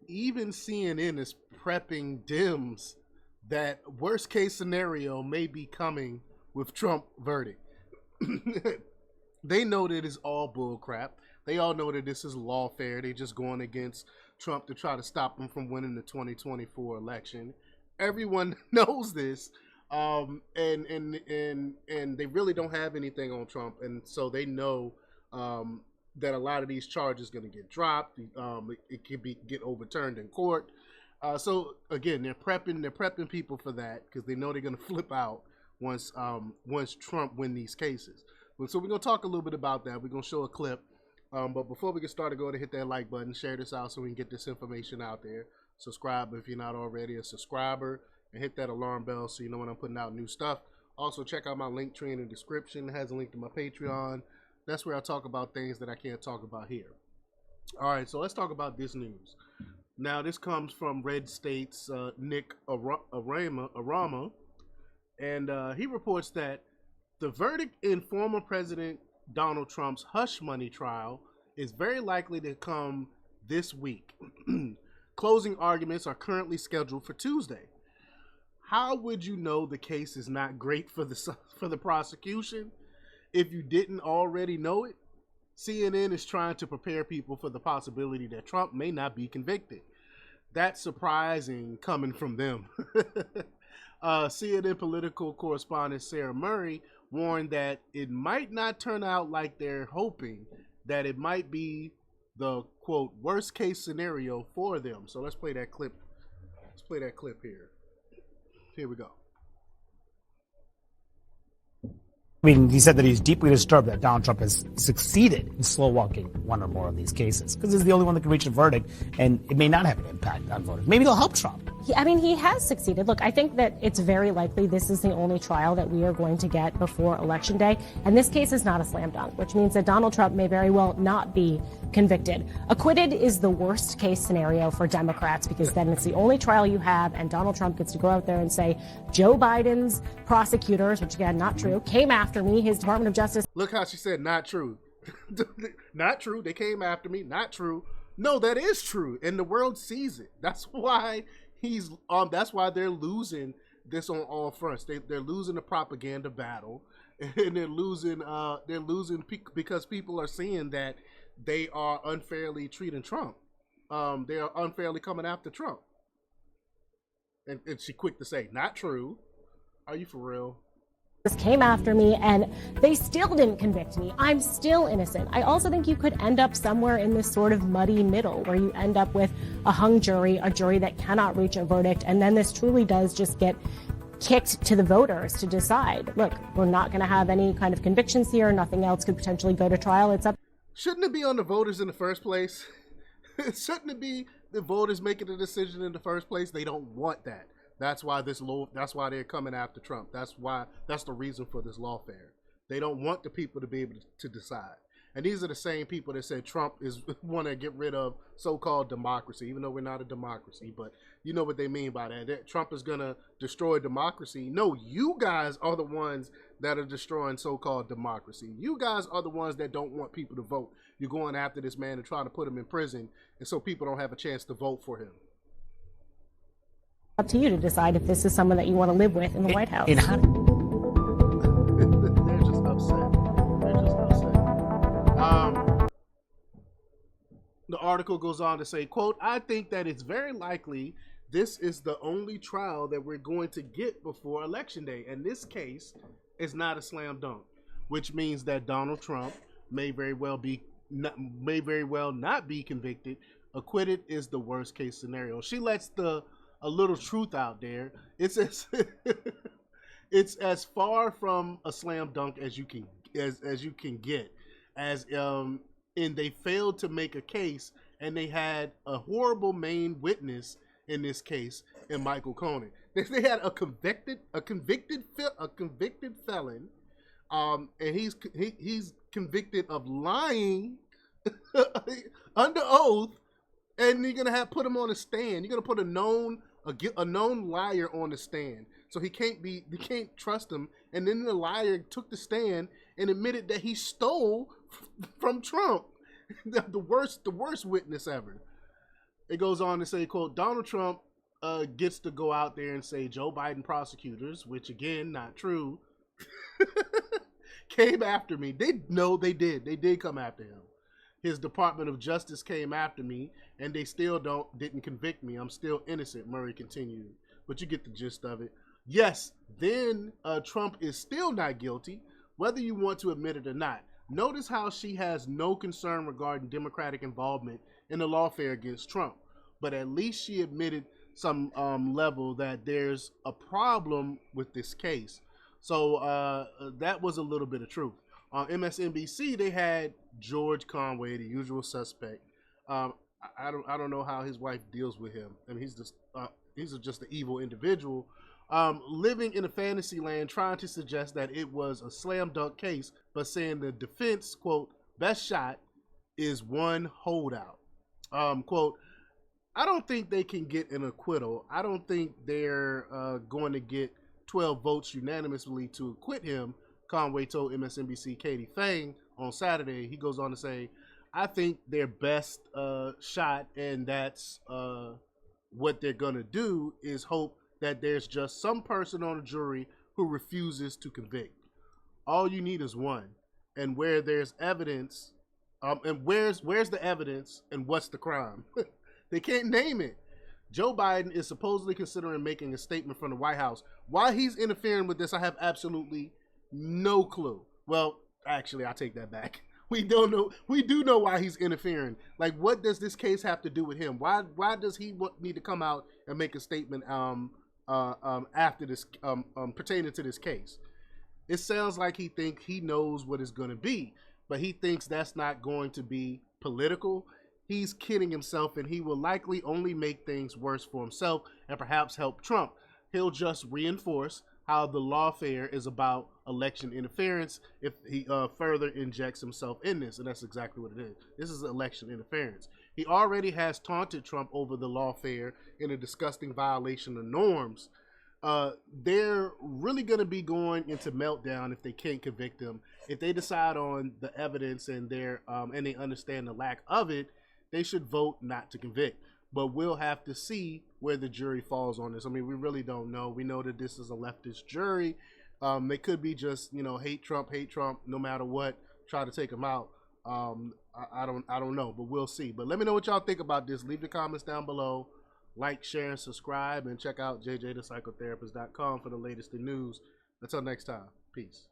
even CNN is prepping Dems that worst case scenario may be coming with Trump verdict. They know that it's all bull crap. They all know that this is lawfare. They're just going against Trump to try to stop him from winning the 2024 election. Everyone knows this, and they really don't have anything on Trump, and so they know that a lot of these charges going to get dropped. It could be get overturned in court. So again, they're prepping people for that because they know they're going to flip out once Trump win these cases. So we're going to talk a little bit about that. We're going to show a clip. But before we get started, go ahead and hit that like button, share this out so we can get this information out there. Subscribe if you're not already a subscriber, and hit that alarm bell so you know when I'm putting out new stuff. Also, check out my link tree in the description. It has a link to my Patreon. That's where I talk about things that I can't talk about here. All right, so let's talk about this news. Now, this comes from Red State's Nick Arama, and he reports that the verdict in former President Donald Trump's hush money trial is very likely to come this week. Closing arguments are currently scheduled for Tuesday. How would you know the case is not great for the prosecution if you didn't already know it? CNN is trying to prepare people for the possibility that Trump may not be convicted. That's surprising coming from them. CNN political correspondent Sarah Murray warned that it might not turn out like they're hoping, that it might be the, quote, worst case scenario for them. So let's play that clip. Let's play that clip here. Here we go. I mean, he said that he's deeply disturbed that Donald Trump has succeeded in slow walking one or more of these cases because he's the only one that can reach a verdict, and it may not have an impact on voters. Maybe they'll help Trump. He has succeeded. Look, I think that it's very likely this is the only trial that we are going to get before Election Day. And this case is not a slam dunk, which means that Donald Trump may very well not be convicted. Acquitted is the worst case scenario for Democrats because then it's the only trial you have, and Donald Trump gets to go out there and say, Joe Biden's prosecutors, which again, not true, came after me, his Department of Justice. Look how she said not true. Not true. They came after me. Not true. No, that is true. And the world sees it. That's why that's why they're losing this on all fronts. They're losing the propaganda battle, and they're losing because people are seeing that they are unfairly treating Trump. They are unfairly coming after Trump. And she quick to say, not true. Are you for real? Came after me, and they still didn't convict me. I'm still innocent. I also think you could end up somewhere in this sort of muddy middle where you end up with a hung jury, a jury that cannot reach a verdict, and then this truly does just get kicked to the voters to decide, look, we're not going to have any kind of convictions here. Nothing else could potentially go to trial. It's up. Shouldn't it be on the voters in the first place? Shouldn't it be the voters making the decision in the first place? They don't want that. That's why that's why they're coming after Trump. That's the reason for this lawfare. They don't want the people to be able to decide. And these are the same people that said Trump want to get rid of so-called democracy, even though we're not a democracy. But you know what they mean by that. Trump is going to destroy democracy. No, you guys are the ones that are destroying so-called democracy. You guys are the ones that don't want people to vote. You're going after this man and trying to put him in prison, and so people don't have a chance to vote for him. Up to you to decide if this is someone that you want to live with in the White House. They're just upset. They're just upset. The article goes on to say, quote, I think that it's very likely this is the only trial that we're going to get before Election Day. And this case is not a slam dunk, which means that Donald Trump may very well not be convicted. Acquitted is the worst case scenario. She lets a little truth out there. It's as far from a slam dunk as you can get. And they failed to make a case, and they had a horrible main witness in this case in Michael Cohen. They had a convicted felon, and he's convicted of lying under oath, and you're gonna put him on a stand. You're gonna put a known liar on the stand, so you can't trust him. And then the liar took the stand and admitted that he stole from Trump, the worst witness ever. It goes on to say, quote, Donald Trump gets to go out there and say Joe Biden prosecutors, which again, not true, came after me. They did. They did come after him. His Department of Justice came after me, and they still didn't convict me. I'm still innocent, Murray continued. But you get the gist of it. Yes, then Trump is still not guilty, whether you want to admit it or not. Notice how she has no concern regarding Democratic involvement in the lawfare against Trump. But at least she admitted some level that there's a problem with this case. So that was a little bit of truth. On MSNBC, they had George Conway, the usual suspect. I don't know how his wife deals with him. I mean, he's just an evil individual, living in a fantasy land, trying to suggest that it was a slam dunk case, but saying the defense, quote, best shot is one holdout. Quote, I don't think they can get an acquittal. I don't think they're going to get 12 votes unanimously to acquit him, Conway told MSNBC Katie Fang on Saturday. He goes on to say, I think their best shot, and that's what they're going to do, is hope that there's just some person on the jury who refuses to convict. All you need is one. And where there's evidence, and where's the evidence and what's the crime? They can't name it. Joe Biden is supposedly considering making a statement from the White House. Why he's interfering with this, I have absolutely no clue. Well, actually, I take that back. We don't know. We do know why he's interfering. Like, what does this case have to do with him? Why does he need to come out and make a statement after this pertaining to this case? It sounds like he knows what it's going to be, but he thinks that's not going to be political. He's kidding himself, and he will likely only make things worse for himself and perhaps help Trump. He'll just reinforce how the lawfare is about election interference if he further injects himself in this, and that's exactly what it is. This is election interference. He already has taunted Trump over the lawfare in a disgusting violation of norms. They're really going to be going into meltdown if they can't convict him. If they decide on the evidence and and they understand the lack of it, they should vote not to convict. But we'll have to see where the jury falls on this. I mean, we really don't know. We know that this is a leftist jury. They could be just, hate Trump, no matter what, try to take him out. I don't know, but we'll see. But let me know what y'all think about this. Leave the comments down below. Like, share, and subscribe, and check out jjthepsychotherapist.com for the latest in news. Until next time, peace.